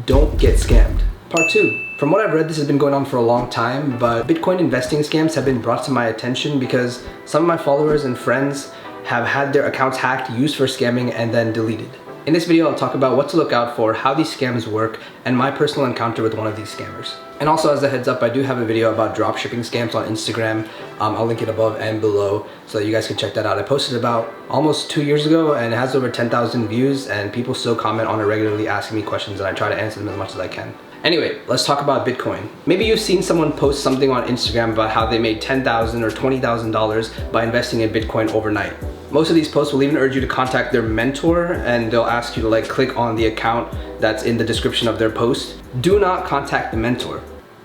Don't get scammed. Part 2. From what I've read, this has been going on for a long time, but Bitcoin investing scams have been brought to my attention because some of my followers and friends have had their accounts hacked, used for scamming, and then deleted. In this video, I'll talk about what to look out for, how these scams work, and my personal encounter with one of these scammers. And also, as a heads up, I do have a video about dropshipping scams on Instagram. I'll link it above and below so that you guys can check that out. I posted about almost 2 years ago and it has over 10,000 views, and people still comment on it regularly, asking me questions, and I try to answer them as much as I can. Anyway, let's talk about Bitcoin. Maybe you've seen someone post something on Instagram about how they made $10,000 or $20,000 by investing in Bitcoin overnight. Most of these posts will even urge you to contact their mentor, and they'll ask you to click on the account that's in the description of their post. Do not contact the mentor.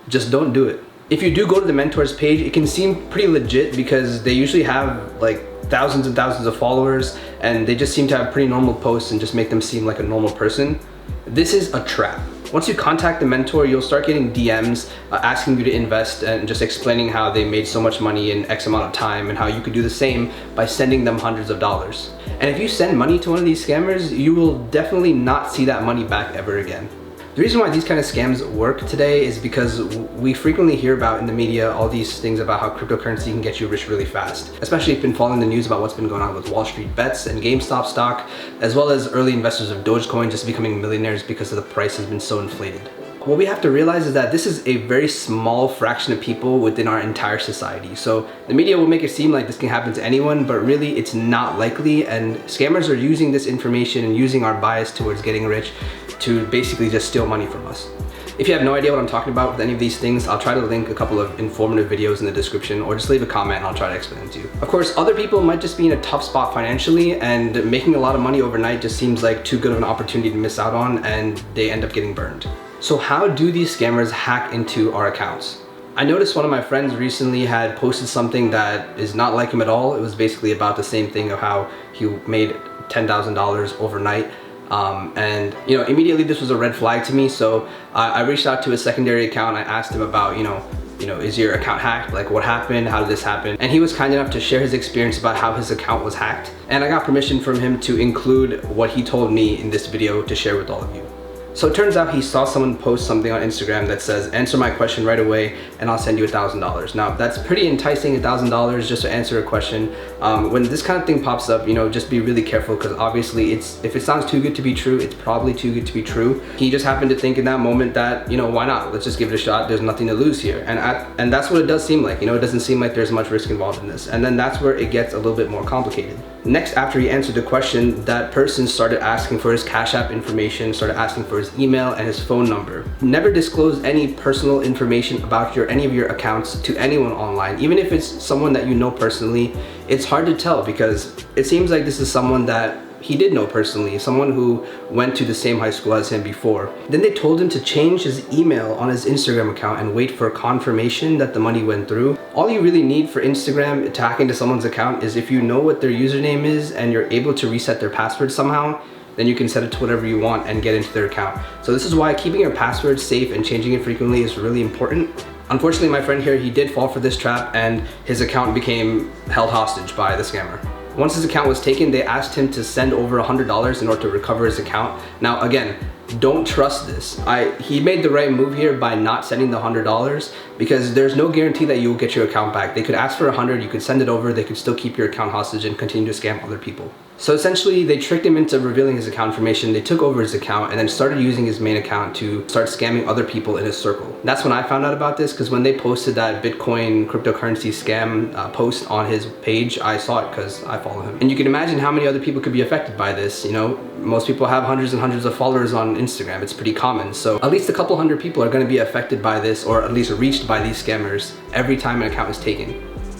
Just don't do it. If you do go to the mentor's page, it can seem pretty legit because they usually have thousands and thousands of followers, and they just seem to have pretty normal posts and just make them seem like a normal person. This is a trap. Once you contact the mentor, you'll start getting DMs asking you to invest and just explaining how they made so much money in X amount of time and how you could do the same by sending them hundreds of dollars. And if you send money to one of these scammers, you will definitely not see that money back ever again. The reason why these kind of scams work today is because we frequently hear about in the media all these things about how cryptocurrency can get you rich really fast. Especially if you've been following the news about what's been going on with Wall Street bets and GameStop stock, as well as early investors of Dogecoin just becoming millionaires because the price has been so inflated. What we have to realize is that this is a very small fraction of people within our entire society. So the media will make it seem like this can happen to anyone, but really it's not likely, and scammers are using this information and using our bias towards getting rich to basically just steal money from us. If you have no idea what I'm talking about with any of these things, I'll try to link a couple of informative videos in the description, or just leave a comment and I'll try to explain it to you. Of course, other people might just be in a tough spot financially, and making a lot of money overnight just seems like too good of an opportunity to miss out on, and they end up getting burned. So how do these scammers hack into our accounts? I noticed one of my friends recently had posted something that is not like him at all. It was basically about the same thing of how he made $10,000 overnight. And immediately this was a red flag to me. So I reached out to his secondary account. I asked him about, is your account hacked? Like, what happened? How did this happen? And he was kind enough to share his experience about how his account was hacked. And I got permission from him to include what he told me in this video to share with all of you. So it turns out he saw someone post something on Instagram that says, answer my question right away and I'll send you $1,000. Now that's pretty enticing, $1,000 just to answer a question. When this kind of thing pops up, just be really careful, because obviously if it sounds too good to be true, it's probably too good to be true. He just happened to think in that moment that, why not? Let's just give it a shot. There's nothing to lose here. And that's what it does seem like. It doesn't seem like there's much risk involved in this. And then that's where it gets a little bit more complicated. Next, after he answered the question, that person started asking for his Cash App information, started asking for his email and his phone number. Never disclose any personal information about any of your accounts to anyone online. Even if it's someone that you know personally, it's hard to tell because it seems like this is someone that he did know personally, someone who went to the same high school as him before. Then they told him to change his email on his Instagram account and wait for confirmation that the money went through. All you really need for Instagram to hack into someone's account is if you know what their username is and you're able to reset their password somehow, then you can set it to whatever you want and get into their account. So this is why keeping your password safe and changing it frequently is really important. Unfortunately, my friend here, he did fall for this trap and his account became held hostage by the scammer. Once his account was taken, they asked him to send over $100 in order to recover his account. Now again, don't trust this. He made the right move here by not sending the $100, because there's no guarantee that you'll get your account back. They could ask for $100, you could send it over, they could still keep your account hostage and continue to scam other people. So essentially, they tricked him into revealing his account information, they took over his account, and then started using his main account to start scamming other people in his circle. That's when I found out about this, because when they posted that Bitcoin cryptocurrency scam post on his page, I saw it because I follow him. And you can imagine how many other people could be affected by this. Most people have hundreds and hundreds of followers on Instagram. It's pretty common. So at least a couple hundred people are going to be affected by this, or at least reached by these scammers every time an account is taken,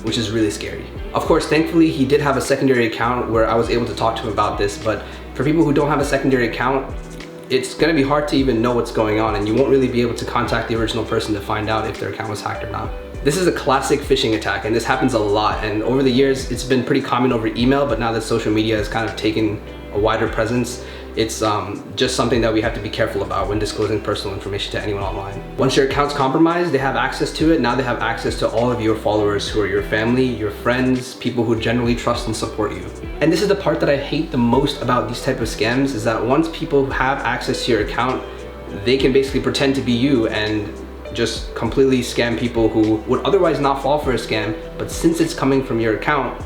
which is really scary. Of course, thankfully, he did have a secondary account where I was able to talk to him about this, but for people who don't have a secondary account, it's gonna be hard to even know what's going on, and you won't really be able to contact the original person to find out if their account was hacked or not. This is a classic phishing attack, and this happens a lot, and over the years, it's been pretty common over email, but now that social media has kind of taken a wider presence, it's just something that we have to be careful about when disclosing personal information to anyone online. Once your account's compromised, they have access to it. Now they have access to all of your followers who are your family, your friends, people who generally trust and support you. And this is the part that I hate the most about these type of scams, is that once people have access to your account, they can basically pretend to be you and just completely scam people who would otherwise not fall for a scam, but since it's coming from your account,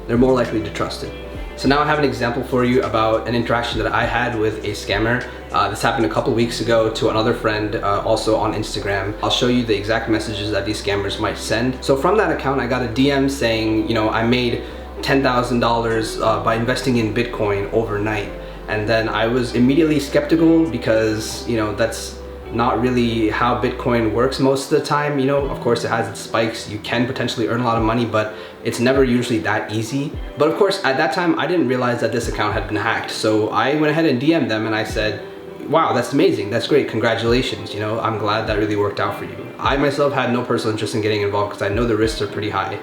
they're more likely to trust it. So now I have an example for you about an interaction that I had with a scammer. This happened a couple weeks ago to another friend, also on Instagram. I'll show you the exact messages that these scammers might send. So from that account, I got a DM saying, you know, I made $10,000 by investing in Bitcoin overnight. And then I was immediately skeptical because, you know, that's not really how Bitcoin works most of the time. You know, of course it has its spikes, you can potentially earn a lot of money, but it's never usually that easy. But of course, at that time, I didn't realize that this account had been hacked. So I went ahead and DM'd them and I said, wow, that's amazing, that's great, congratulations, you know, I'm glad that really worked out for you. I myself had no personal interest in getting involved because I know the risks are pretty high.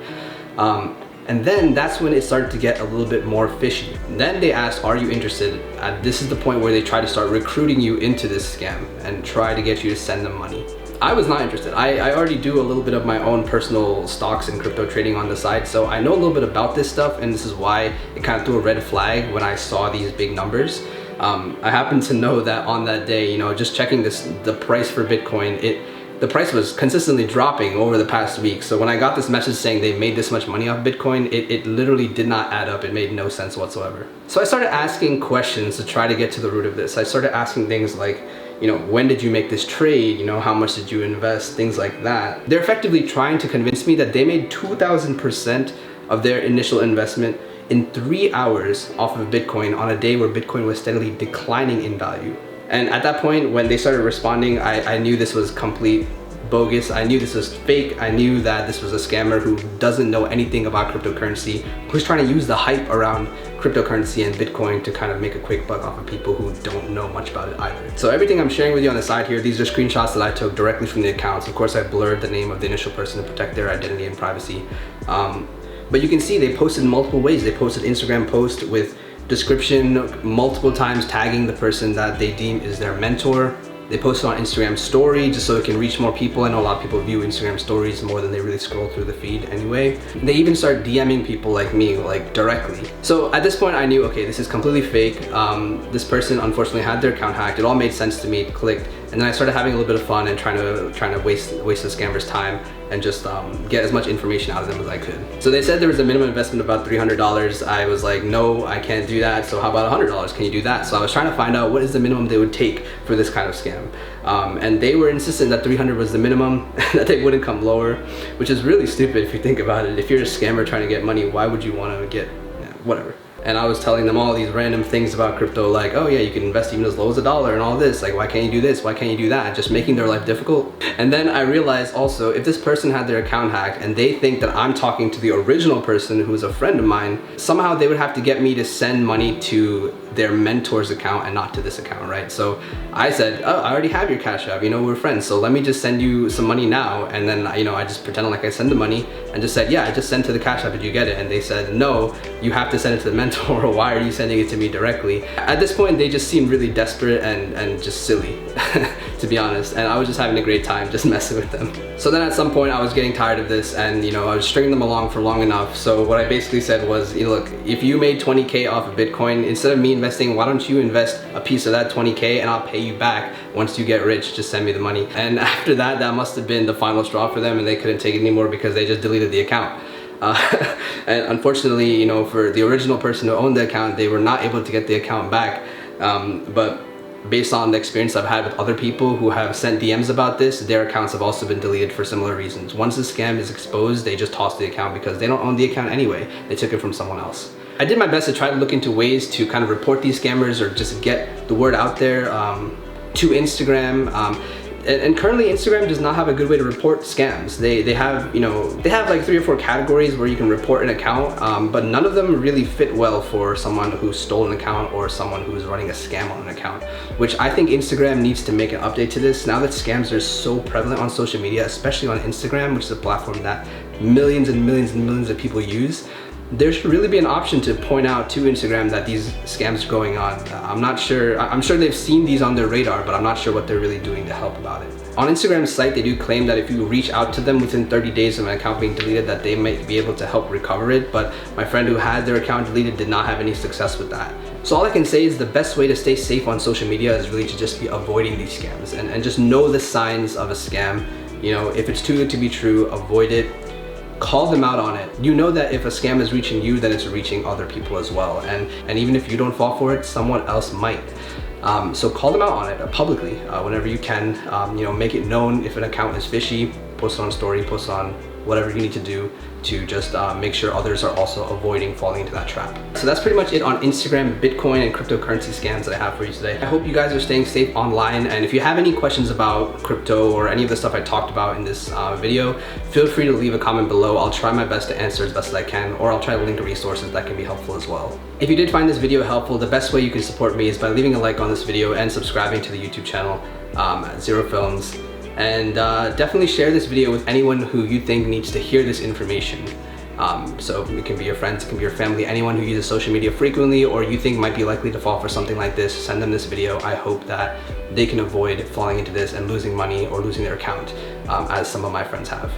And then that's when it started to get a little bit more fishy. Then they asked, are you interested? This is the point where they try to start recruiting you into this scam and try to get you to send them money. I was not interested. I already do a little bit of my own personal stocks and crypto trading on the side, so I know a little bit about this stuff, and this is why it kind of threw a red flag when I saw these big numbers. I happen to know that on that day, you know, just checking the price for Bitcoin, the price was consistently dropping over the past week. So when I got this message saying they made this much money off Bitcoin, it literally did not add up. It made no sense whatsoever. So I started asking questions to try to get to the root of this. I started asking things like, you know, when did you make this trade? You know, how much did you invest? Things like that. They're effectively trying to convince me that they made 2,000% of their initial investment in 3 hours off of Bitcoin on a day where Bitcoin was steadily declining in value. And at that point, when they started responding, I knew this was complete bogus. I knew this was fake. I knew that this was a scammer who doesn't know anything about cryptocurrency, who's trying to use the hype around cryptocurrency and Bitcoin to kind of make a quick buck off of people who don't know much about it either. So everything I'm sharing with you on the side here, these are screenshots that I took directly from the accounts. Of course, I blurred the name of the initial person to protect their identity and privacy. But you can see they posted in multiple ways. They posted Instagram posts with description multiple times tagging the person that they deem is their mentor. They posted on Instagram story just so it can reach more people. I know a lot of people view Instagram stories more than they really scroll through the feed anyway. They even start DMing people like me, like directly. So at this point I knew, okay, this is completely fake. This person unfortunately had their account hacked. It all made sense to me, clicked. And then I started having a little bit of fun and trying to waste the scammer's time and just get as much information out of them as I could. So they said there was a minimum investment of about $300. I was like, no, I can't do that. So how about $100? Can you do that? So I was trying to find out what is the minimum they would take for this kind of scam. And they were insistent that 300 was the minimum, that they wouldn't come lower, which is really stupid if you think about it. If you're a scammer trying to get money, why would you want to get, whatever. And I was telling them all these random things about crypto, like, oh yeah, you can invest even as low as $1 and all this, like, why can't you do this, why can't you do that, just making their life difficult. And then I realized also, if this person had their account hacked and they think that I'm talking to the original person who's a friend of mine, somehow they would have to get me to send money to their mentor's account and not to this account, right? So I said, oh, I already have your Cash App, you know, we're friends, so let me just send you some money now. And then, you know, I just pretended like I sent the money and just said, yeah, I just sent to the Cash App, did you get it? And they said, no, you have to send it to the mentor. Why are you sending it to me directly? At this point, they just seemed really desperate and just silly, to be honest. And I was just having a great time just messing with them. So then at some point I was getting tired of this and, you know, I was stringing them along for long enough. So what I basically said was, you know, look, if you made 20K off of Bitcoin, instead of me investing, why don't you invest a piece of that 20K and I'll pay you back once you get rich, just send me the money. And after that, that must have been the final straw for them and they couldn't take it anymore because they just deleted the account. And unfortunately, you know, for the original person who owned the account, they were not able to get the account back. But based on the experience I've had with other people who have sent DMs about this, their accounts have also been deleted for similar reasons. Once the scam is exposed, they just toss the account because they don't own the account anyway. They took it from someone else. I did my best to try to look into ways to kind of report these scammers or just get the word out there to Instagram. And currently Instagram does not have a good way to report scams. They have, you know, they have like 3 or 4 categories where you can report an account, but none of them really fit well for someone who stole an account or someone who's running a scam on an account, which I think Instagram needs to make an update to this. Now that scams are so prevalent on social media, especially on Instagram, which is a platform that millions and millions and millions of people use, there should really be an option to point out to Instagram that these scams are going on. I'm not sure, I'm sure they've seen these on their radar, but I'm not sure what they're really doing to help about it. On Instagram's site, they do claim that if you reach out to them within 30 days of an account being deleted, that they might be able to help recover it, but my friend who had their account deleted did not have any success with that. So all I can say is the best way to stay safe on social media is really to just be avoiding these scams and just know the signs of a scam. You know, if it's too good to be true, avoid it. Call them out on it. You know that if a scam is reaching you, then it's reaching other people as well. And even if you don't fall for it, someone else might. So call them out on it publicly whenever you can. You know, make it known if an account is fishy. Post it on a story, post on whatever you need to do to just make sure others are also avoiding falling into that trap. So that's pretty much it on Instagram, Bitcoin, and cryptocurrency scams that I have for you today. I hope you guys are staying safe online, and if you have any questions about crypto or any of the stuff I talked about in this video, feel free to leave a comment below. I'll try my best to answer as best as I can, or I'll try to link resources that can be helpful as well. If you did find this video helpful, the best way you can support me is by leaving a like on this video and subscribing to the YouTube channel at Xero Films. And definitely share this video with anyone who you think needs to hear this information. So it can be your friends, it can be your family, anyone who uses social media frequently or you think might be likely to fall for something like this. Send them this video. I hope that they can avoid falling into this and losing money or losing their account, as some of my friends have.